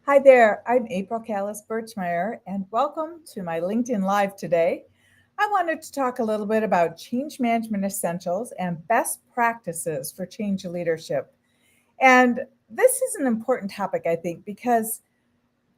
Hi there, I'm April Callis-Birchmeier, and welcome to my LinkedIn Live today. I wanted to talk a little bit about change management essentials and best practices for change leadership. And this is an important topic, I think, because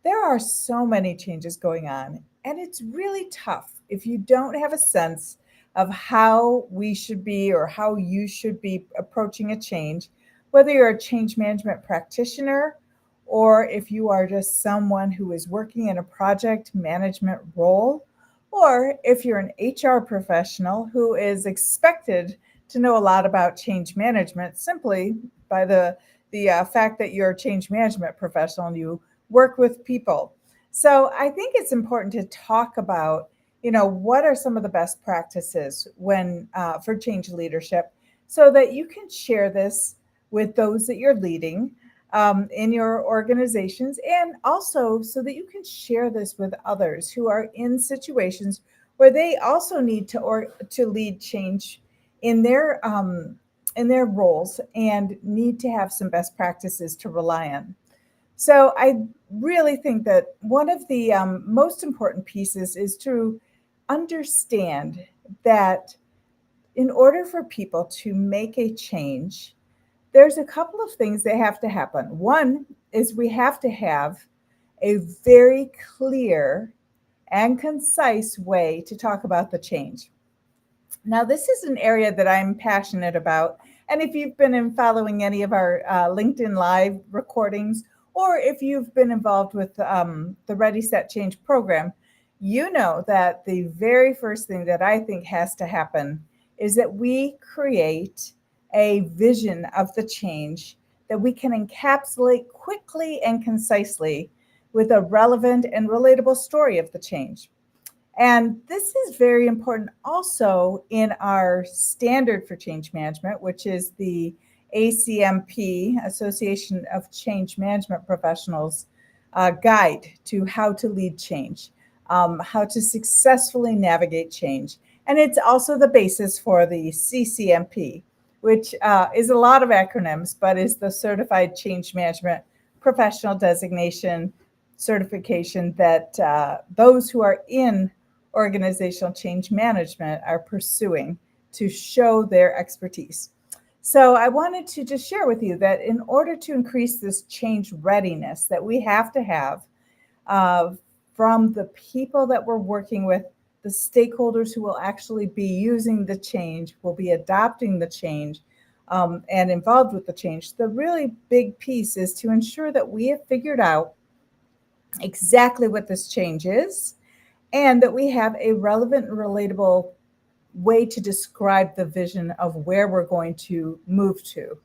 there are so many changes going on, and it's really tough if you don't have a sense of how we should be or how you should be approaching a change, whether you're a change management practitioner or if you are just someone who is working in a project management role, or if you're an HR professional who is expected to know a lot about change management simply by the fact that you're a change management professional and you work with people. So I think it's important to talk about, what are some of the best practices when for change leadership, so that you can share this with those that you're leading in your organizations, and also so that you can share this with others who are in situations where they also need to lead change in their roles and need to have some best practices to rely on. So I really think that one of the most important pieces is to understand that in order for people to make a change, there's a couple of things that have to happen. One is we have to have a very clear and concise way to talk about the change. Now, this is an area that I'm passionate about. And if you've been in following any of our LinkedIn Live recordings, or if you've been involved with the Ready, Set, Change program, you know that the very first thing that I think has to happen is that we create a vision of the change that we can encapsulate quickly and concisely with a relevant and relatable story of the change. And this is very important also in our standard for change management, which is the ACMP, Association of Change Management Professionals, guide to how to lead change, how to successfully navigate change. And it's also the basis for the CCMP, which is a lot of acronyms, but is the Certified Change Management Professional Designation certification that those who are in organizational change management are pursuing to show their expertise. So I wanted to just share with you that in order to increase this change readiness that we have to have uh, from the people that we're working with, the stakeholders who will actually be using the change, will be adopting the change, and involved with the change, the really big piece is to ensure that we have figured out exactly what this change is, and that we have a relevant and relatable way to describe the vision of where we're going to move to.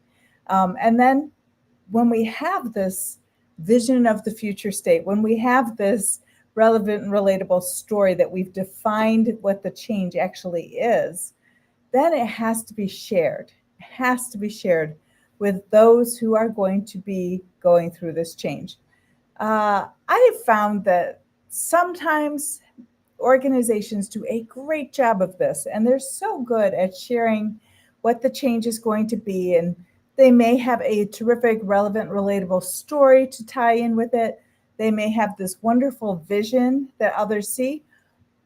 And then when we have this vision of the future state, when we have this relevant and relatable story that we've defined what the change actually is, then it has to be shared. It has to be shared with those who are going to be going through this change. I have found that sometimes organizations do a great job of this, and they're so good at sharing what the change is going to be. And they may have a terrific, relevant, relatable story to tie in with it. They may have this wonderful vision that others see.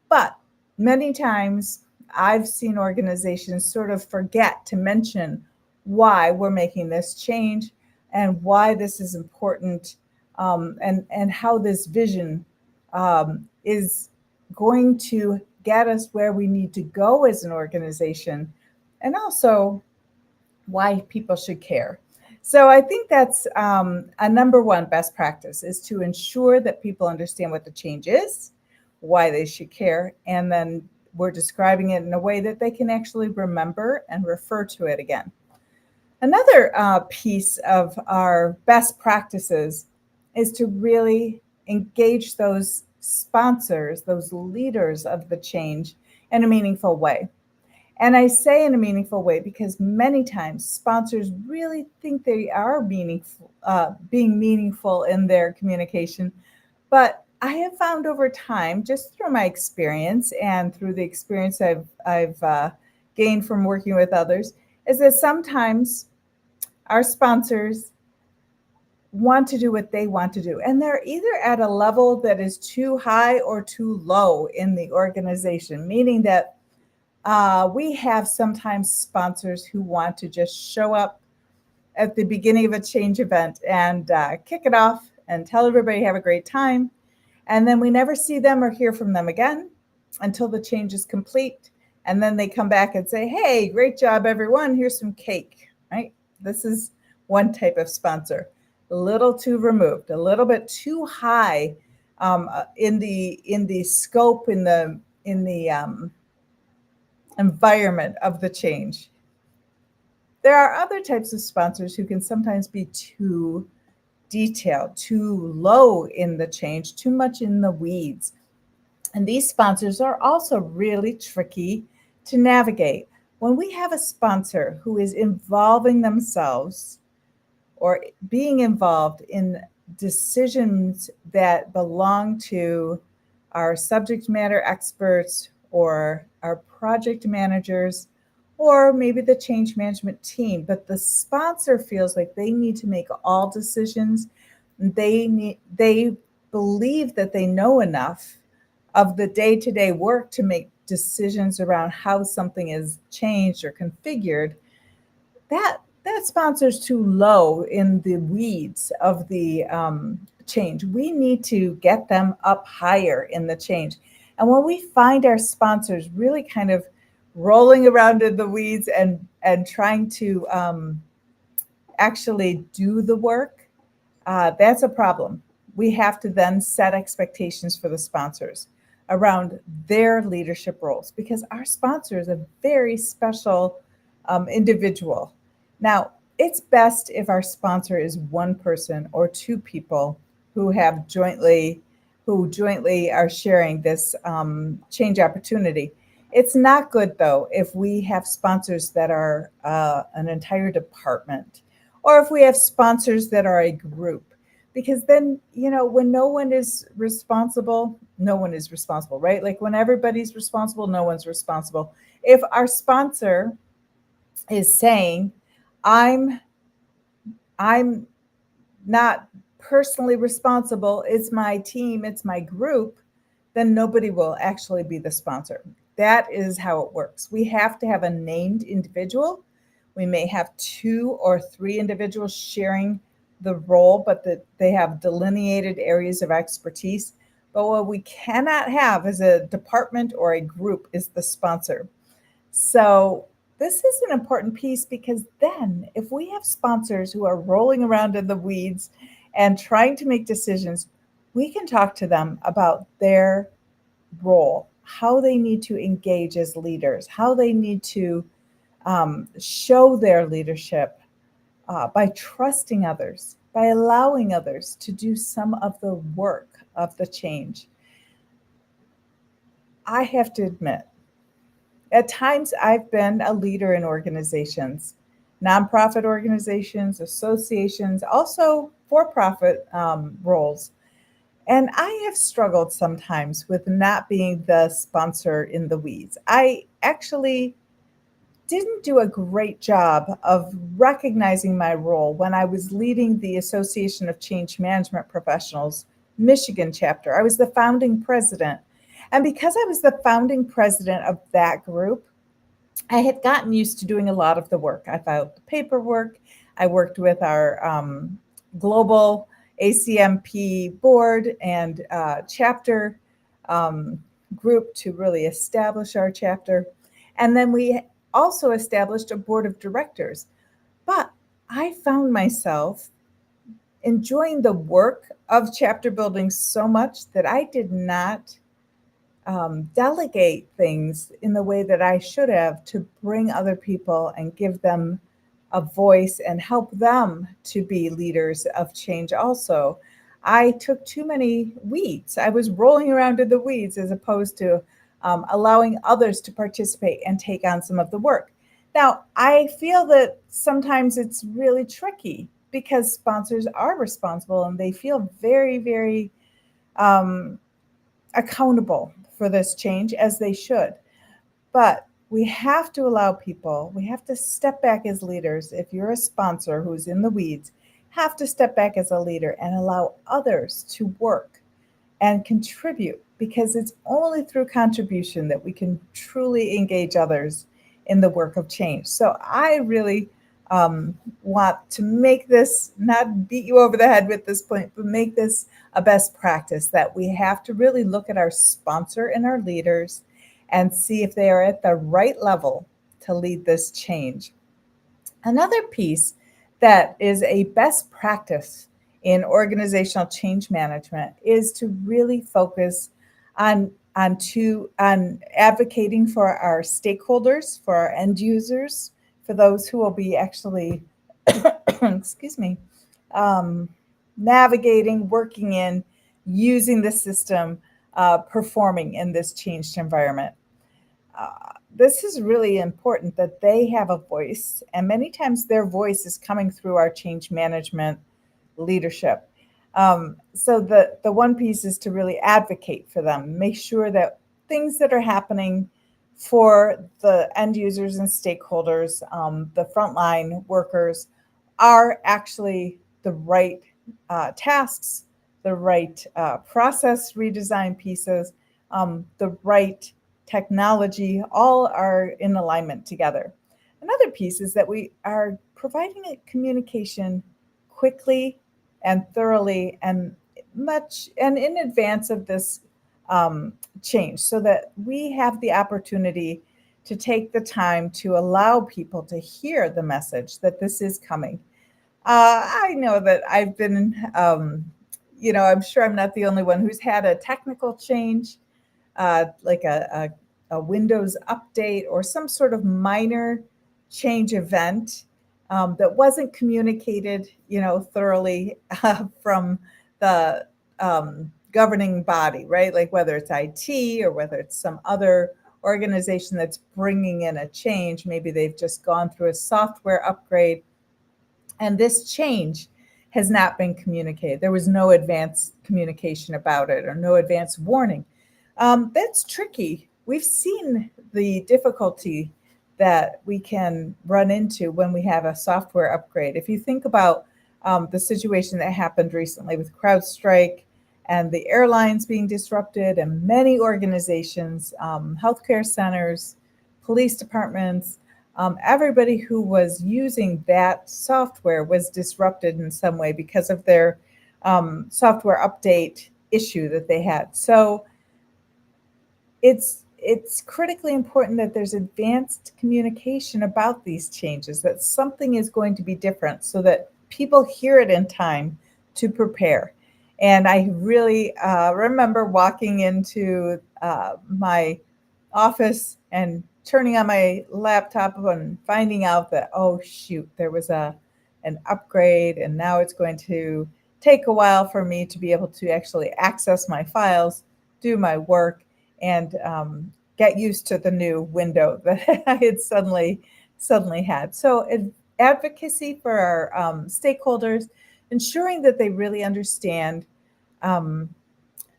But many times I've seen organizations sort of forget to mention why we're making this change and why this is important, and how this vision is going to get us where we need to go as an organization, and also why people should care. So I think that's a number one best practice, is to ensure that people understand what the change is, why they should care, and then we're describing it in a way that they can actually remember and refer to it again. Another piece of our best practices is to really engage those sponsors, those leaders of the change in a meaningful way. And I say in a meaningful way because many times sponsors really think they are meaningful, being meaningful in their communication. But I have found over time, just through my experience and through the experience I've gained from working with others, is that sometimes our sponsors want to do what they want to do. And they're either at a level that is too high or too low in the organization, meaning that we have sometimes sponsors who want to just show up at the beginning of a change event and kick it off and tell everybody have a great time. And then we never see them or hear from them again until the change is complete. And then they come back and say, hey, great job, everyone. Here's some cake, right? This is one type of sponsor. A little too removed, a little bit too high in the scope, in the environment of the change. There are other types of sponsors who can sometimes be too detailed, too low in the change, too much in the weeds. And these sponsors are also really tricky to navigate. When we have a sponsor who is involving themselves or being involved in decisions that belong to our subject matter experts or our project managers or maybe the change management team, but the sponsor feels like they need to make all decisions. They believe that they know enough of the day-to-day work to make decisions around how something is changed or configured. That sponsor's too low in the weeds of the change. We need to get them up higher in the change. And when we find our sponsors really kind of rolling around in the weeds and trying to actually do the work, that's a problem. We have to then set expectations for the sponsors around their leadership roles because our sponsor is a very special individual. Now, it's best if our sponsor is one person or two people who jointly are sharing this change opportunity. It's not good, though, if we have sponsors that are an entire department or if we have sponsors that are a group. Because then, when no one is responsible, right? Like when everybody's responsible, no one's responsible. If our sponsor is saying, I'm not personally responsible, it's my team, it's my group, then nobody will actually be the sponsor. That is how it works. We have to have a named individual. We may have 2 or 3 individuals sharing the role, but that they have delineated areas of expertise. But what we cannot have as a department or a group is the sponsor. So this is an important piece because then if we have sponsors who are rolling around in the weeds and trying to make decisions, we can talk to them about their role, how they need to engage as leaders, how they need to show their leadership by trusting others, by allowing others to do some of the work of the change. I have to admit, at times I've been a leader in organizations, nonprofit organizations, associations, also for-profit roles. And I have struggled sometimes with not being the sponsor in the weeds. I actually didn't do a great job of recognizing my role when I was leading the Association of Change Management Professionals Michigan chapter. I was the founding president. And because I was the founding president of that group, I had gotten used to doing a lot of the work. I filed the paperwork. I worked with our global ACMP board and chapter group to really establish our chapter. And then we also established a board of directors. But I found myself enjoying the work of chapter building so much that I did not delegate things in the way that I should have to bring other people and give them a voice and help them to be leaders of change also. I took too many weeds. I was rolling around in the weeds as opposed to allowing others to participate and take on some of the work. Now, I feel that sometimes it's really tricky because sponsors are responsible and they feel very, very accountable for this change, as they should. But we have to allow people, we have to step back as leaders. If you're a sponsor who's in the weeds, have to step back as a leader and allow others to work and contribute, because it's only through contribution that we can truly engage others in the work of change. So I really want to make this, not beat you over the head with this point, but make this a best practice that we have to really look at our sponsor and our leaders and see if they are at the right level to lead this change. Another piece that is a best practice in organizational change management is to really focus on advocating for our stakeholders, for our end users, for those who will be actually excuse me, um, navigating, working in, using the system, performing in this changed environment. This is really important that they have a voice, and many times their voice is coming through our change management leadership. So the one piece is to really advocate for them, make sure that things that are happening for the end users and stakeholders, the frontline workers, are actually the right tasks, the right process redesign pieces, the right technology, all are in alignment together. Another piece is that we are providing a communication quickly and thoroughly and much and in advance of this change, so that we have the opportunity to take the time to allow people to hear the message that this is coming. I know that I've been, I'm sure I'm not the only one who's had a technical change, like a Windows update or some sort of minor change event that wasn't communicated, thoroughly from the governing body, right? Like whether it's IT or whether it's some other organization that's bringing in a change. Maybe they've just gone through a software upgrade, and this change has not been communicated. There was no advance communication about it or no advance warning. That's tricky. We've seen the difficulty that we can run into when we have a software upgrade. If you think about the situation that happened recently with CrowdStrike and the airlines being disrupted, and many organizations, healthcare centers, police departments, everybody who was using that software was disrupted in some way because of their software update issue that they had. So it's critically important that there's advanced communication about these changes, that something is going to be different so that people hear it in time to prepare. And I really remember walking into my office and turning on my laptop and finding out that, oh shoot, there was an upgrade, and now it's going to take a while for me to be able to actually access my files, do my work, and get used to the new window that I had suddenly had. So advocacy for our stakeholders, ensuring that they really understand um,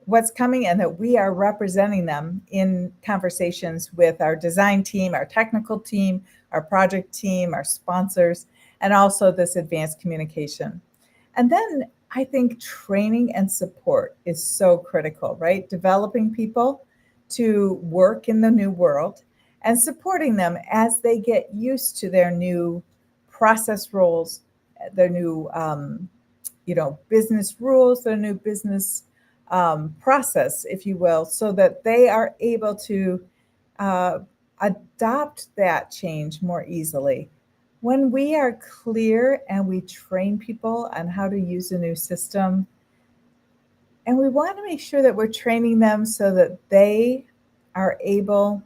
what's coming and that we are representing them in conversations with our design team, our technical team, our project team, our sponsors, and also this advanced communication. And then I think training and support is so critical, right? Developing people to work in the new world and supporting them as they get used to their new process roles, their new business rules, their new business process, if you will, so that they are able to uh, adopt that change more easily. When we are clear and we train people on how to use a new system, and we want to make sure that we're training them so that they are able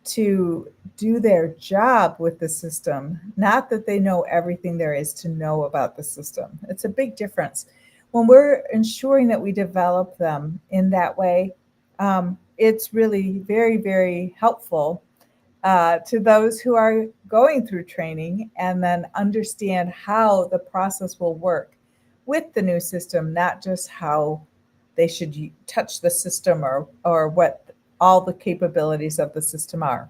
to do their job with the system, not that they know everything there is to know about the system. It's a big difference. When we're ensuring that we develop them in that way, it's really very, very helpful to those who are going through training and then understand how the process will work with the new system, not just how they should touch the system or what all the capabilities of the system are.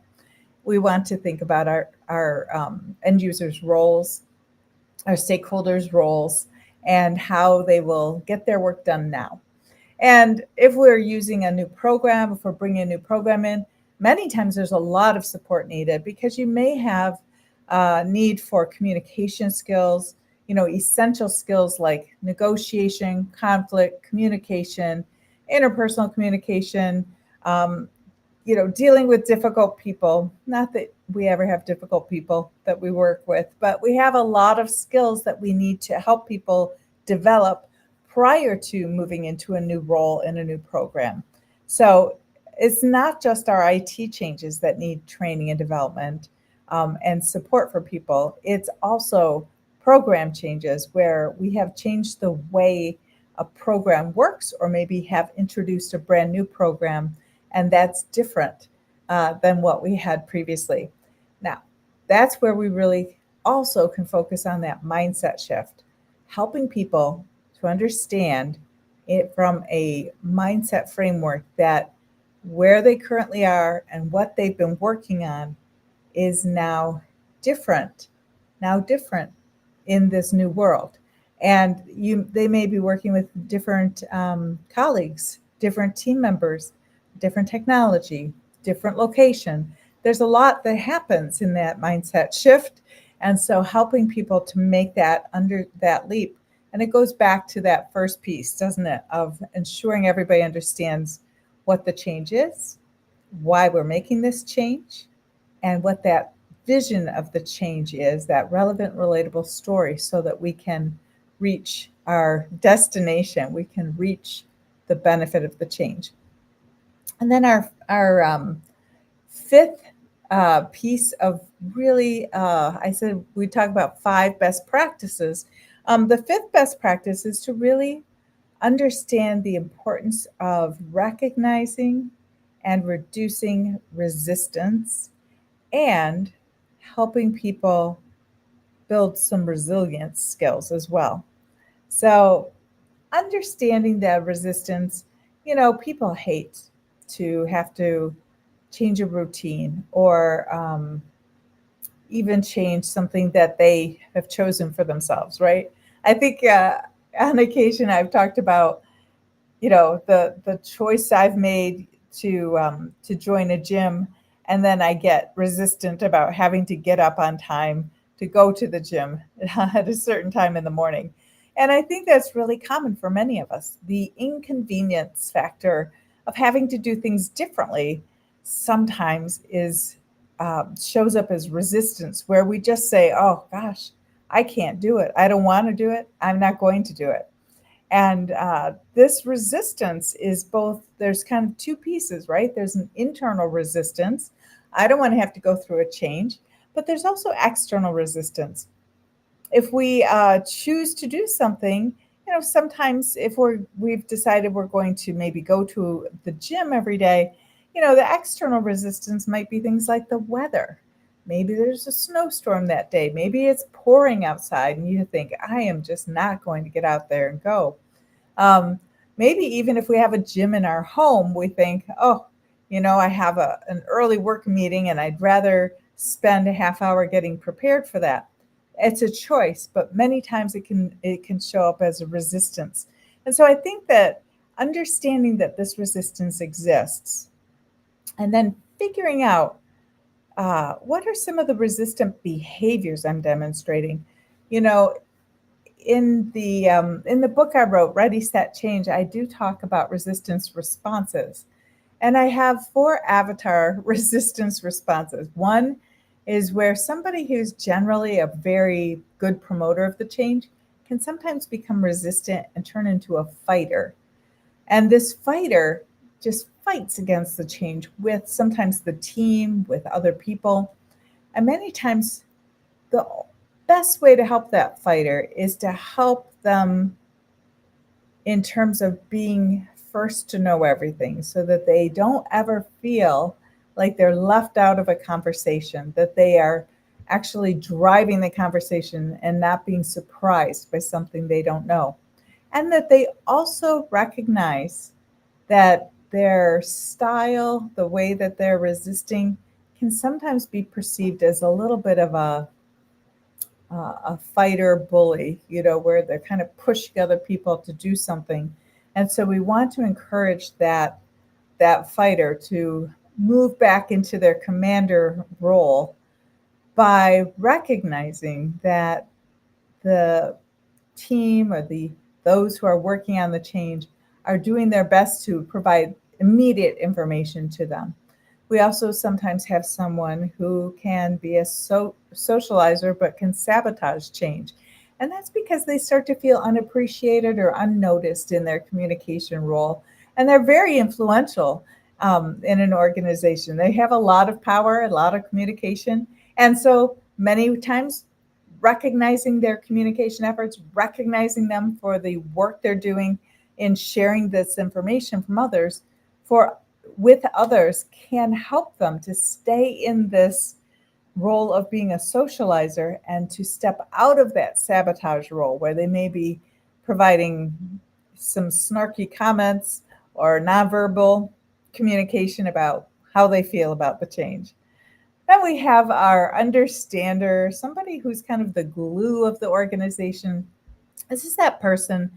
We want to think about our end users' roles our stakeholders' roles and how they will get their work done now. And if we're using a new program, if we're bringing a new program in, many times there's a lot of support needed because you may have need for communication skills, essential skills like negotiation, conflict, communication, interpersonal communication, um, dealing with difficult people. Not that we ever have difficult people that we work with, but we have a lot of skills that we need to help people develop prior to moving into a new role in a new program. So it's not just our IT changes that need training and development and support for people. It's also program changes where we have changed the way a program works, or maybe have introduced a brand new program, and that's different than what we had previously. Now, that's where we really also can focus on that mindset shift, helping people to understand it from a mindset framework that where they currently are and what they've been working on is different, now different in this new world. And they may be working with different colleagues, different team members, different technology, different location. There's a lot that happens in that mindset shift. And so helping people to make that under that leap. And it goes back to that first piece, doesn't it, of ensuring everybody understands what the change is, why we're making this change, and what that vision of the change is, that relevant, relatable story, so that we can reach our destination, we can reach the benefit of the change. And then our fifth piece of really, I said we talk about 5 best practices. The fifth best practice is to really understand the importance of recognizing and reducing resistance and helping people build some resilience skills as well. So, understanding that resistance, people hate to have to change a routine or even change something that they have chosen for themselves, right? I think on occasion I've talked about the choice I've made to join a gym, and then I get resistant about having to get up on time to go to the gym at a certain time in the morning. And I think that's really common for many of us. The inconvenience factor of having to do things differently sometimes is shows up as resistance, where we just say, "Oh gosh, I can't do it. I don't want to do it. I'm not going to do it." And this resistance is both, there's kind of two pieces, right? There's an internal resistance. I don't want to have to go through a change, but there's also external resistance. If we choose to do something, sometimes if we've decided we're going to maybe go to the gym every day, the external resistance might be things like the weather. Maybe there's a snowstorm that day. Maybe it's pouring outside and you think, I am just not going to get out there and go. Um, Maybe even if we have a gym in our home, we think, oh, I have an early work meeting and I'd rather spend a half hour getting prepared for that. It's a choice, but many times it can show up as a resistance. And so I think that understanding that this resistance exists and then figuring out what are some of the resistant behaviors I'm demonstrating. You know, in the book I wrote, Ready, Set, Change, I do talk about resistance responses, and I have 4 avatar resistance responses. One is where somebody who's generally a very good promoter of the change can sometimes become resistant and turn into a fighter. And this fighter just fights against the change with sometimes the team, with other people. And many times the best way to help that fighter is to help them in terms of being first to know everything, so that they don't ever feel like they're left out of a conversation, that they are actually driving the conversation and not being surprised by something they don't know. And that they also recognize that their style, the way that they're resisting, can sometimes be perceived as a little bit of a fighter bully, where they're kind of pushing other people to do something. And so we want to encourage that fighter to move back into their commander role by recognizing that the team or those who are working on the change are doing their best to provide immediate information to them. We also sometimes have someone who can be a socializer but can sabotage change. And that's because they start to feel unappreciated or unnoticed in their communication role. And they're very influential in an organization. They have a lot of power, a lot of communication. And so many times, recognizing their communication efforts, recognizing them for the work they're doing in sharing this information from others for with others can help them to stay in this role of being a socializer and to step out of that sabotage role where they may be providing some snarky comments or nonverbal communication about how they feel about the change. Then we have our understander, somebody who's kind of the glue of the organization. This is that person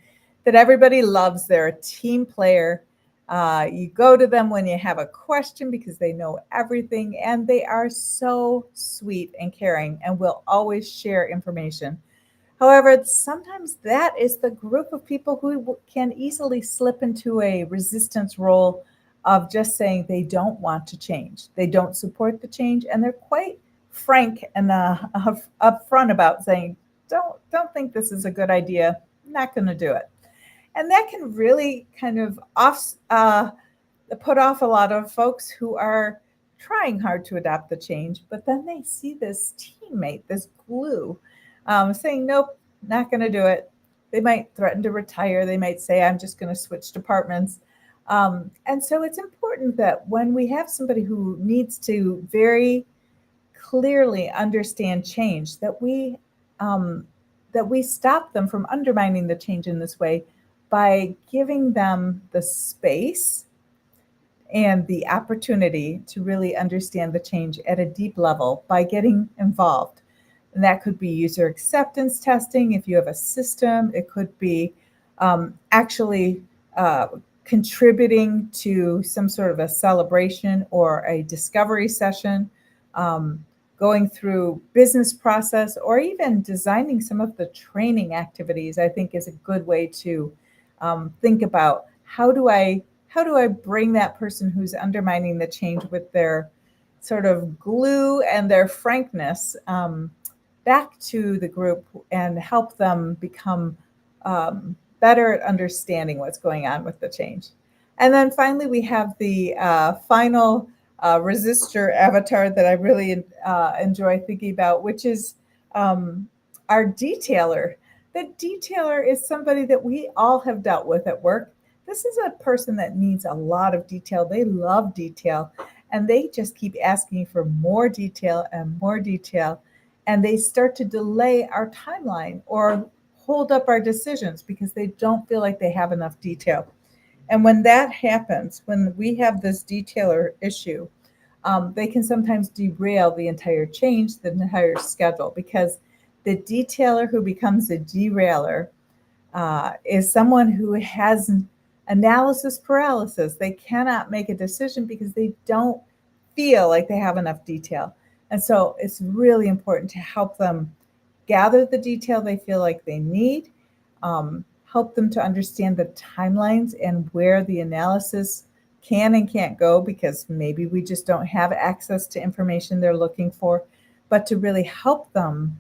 that everybody loves. They're a team player. You go to them when you have a question because they know everything, and they are so sweet and caring and will always share information. However, sometimes that is the group of people who can easily slip into a resistance role of just saying they don't want to change. They don't support the change, and they're quite frank and upfront about saying, don't think this is a good idea. I'm not going to do it. And that can really kind of put off a lot of folks who are trying hard to adopt the change, but then they see this teammate, this glue, saying, nope, not going to do it. They might threaten to retire. They might say, I'm just going to switch departments. And so it's important that when we have somebody who needs to very clearly understand change, that we stop them from undermining the change in this way by giving them the space and the opportunity to really understand the change at a deep level by getting involved. And that could be user acceptance testing. If you have a system, it could be actually contributing to some sort of a celebration or a discovery session, going through business process, or even designing some of the training activities, I think is a good way to think about how do I bring that person who's undermining the change with their sort of glue and their frankness back to the group and help them become better at understanding what's going on with the change. And then finally, we have the final resistor avatar that I really enjoy thinking about, which is our detailer. The detailer is somebody that we all have dealt with at work. This is a person that needs a lot of detail. They love detail, and they just keep asking for more detail and more detail. And they start to delay our timeline or hold up our decisions because they don't feel like they have enough detail. And when that happens, when we have this detailer issue, they can sometimes derail the entire change, the entire schedule, because the detailer who becomes a derailer is someone who has analysis paralysis. They cannot make a decision because they don't feel like they have enough detail. And so it's really important to help them gather the detail they feel like they need, help them to understand the timelines and where the analysis can and can't go, because maybe we just don't have access to information they're looking for, but to really help them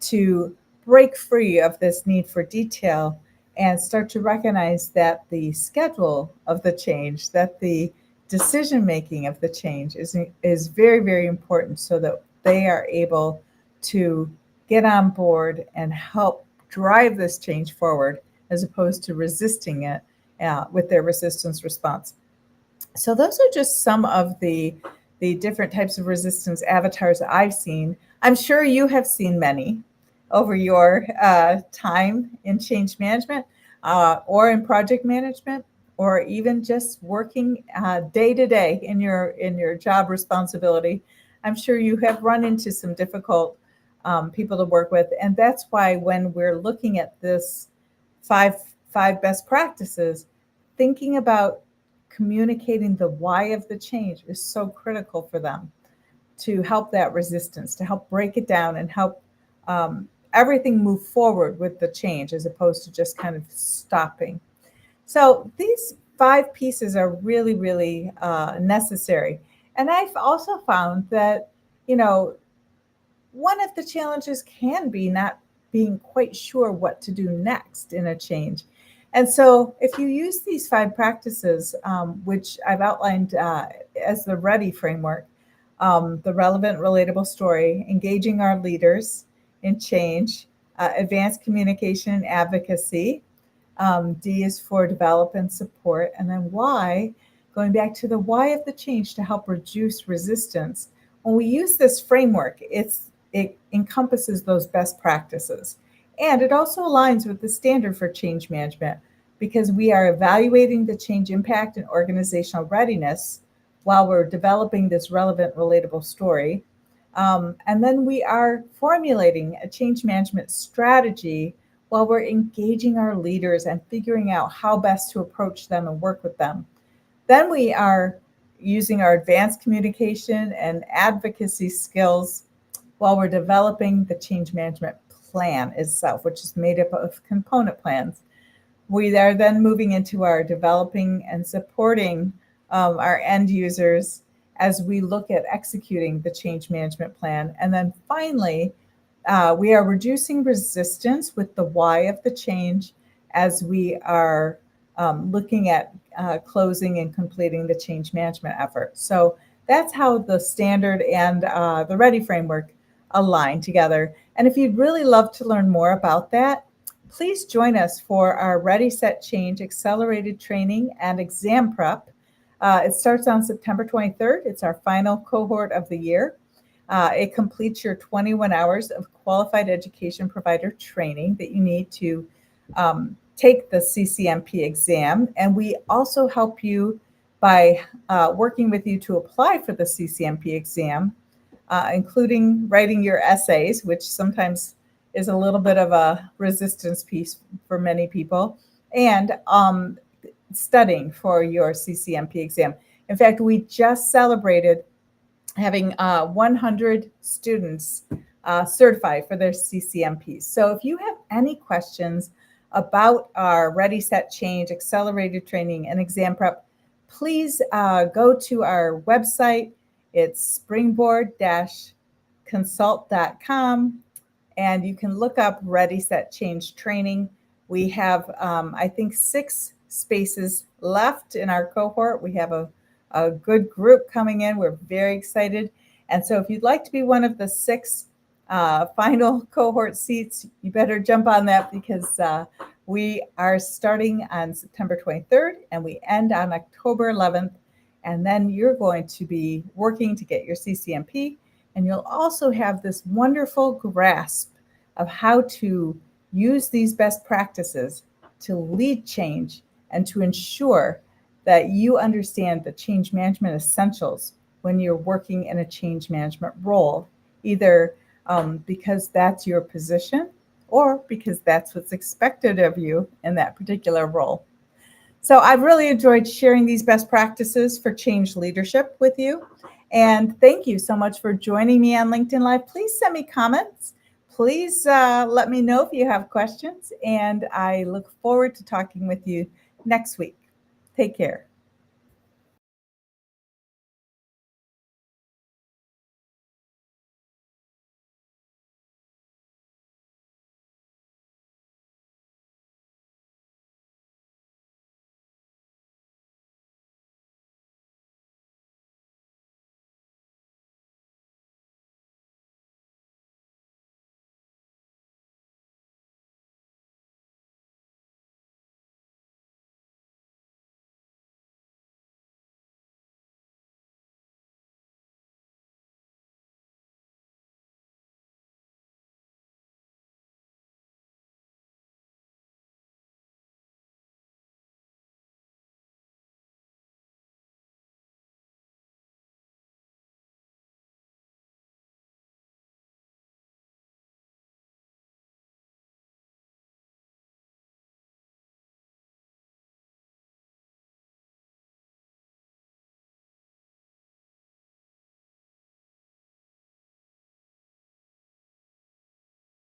to break free of this need for detail and start to recognize that the schedule of the change, that the decision making of the change is very, very important, so that they are able to get on board and help drive this change forward as opposed to resisting it with their resistance response. So those are just some of the different types of resistance avatars I've seen. I'm sure you have seen many over your time in change management or in project management, or even just working day to day in your job responsibility. I'm sure you have run into some difficult people to work with. And that's why when we're looking at this five best practices, thinking about communicating the why of the change is so critical for them to help that resistance, to help break it down and help everything move forward with the change as opposed to just kind of stopping. So these 5 pieces are really, really necessary. And I've also found that, you know, one of the challenges can be not being quite sure what to do next in a change. And so, if you use these 5 practices, which I've outlined as the READY framework, the relevant, relatable story, engaging our leaders in change, advanced communication and advocacy, D is for develop and support, and then Y, going back to the why of the change to help reduce resistance. When we use this framework, it encompasses those best practices. And it also aligns with the standard for change management because we are evaluating the change impact and organizational readiness while we're developing this relevant, relatable story. And then we are formulating a change management strategy while we're engaging our leaders and figuring out how best to approach them and work with them. Then we are using our advanced communication and advocacy skills while we're developing the change management plan itself, which is made up of component plans. We are then moving into our developing and supporting our end users as we look at executing the change management plan. And then finally, we are reducing resistance with the why of the change as we are looking at closing and completing the change management effort. So that's how the standard and the READY framework align together. And if you'd really love to learn more about that, please join us for our Ready, Set, Change accelerated training and exam prep. It starts on September 23rd. It's our final cohort of the year. It completes your 21 hours of qualified education provider training that you need to take the CCMP exam. And we also help you by working with you to apply for the CCMP exam, including writing your essays, which sometimes is a little bit of a resistance piece for many people, and studying for your CCMP exam. In fact, we just celebrated having 100 students certified for their CCMPs. So if you have any questions about our Ready, Set, Change accelerated training and exam prep, please go to our website. It's springboard-consult.com, and you can look up Ready, Set, Change training. We have, I think, 6 spaces left in our cohort. We have a good group coming in. We're very excited. And so if you'd like to be one of the 6 final cohort seats, you better jump on that because we are starting on September 23rd and we end on October 11th. And then you're going to be working to get your CCMP. And you'll also have this wonderful grasp of how to use these best practices to lead change and to ensure that you understand the change management essentials when you're working in a change management role, either because that's your position or because that's what's expected of you in that particular role. So I've really enjoyed sharing these best practices for change leadership with you. And thank you so much for joining me on LinkedIn Live. Please send me comments. Please let me know if you have questions. And I look forward to talking with you next week. Take care.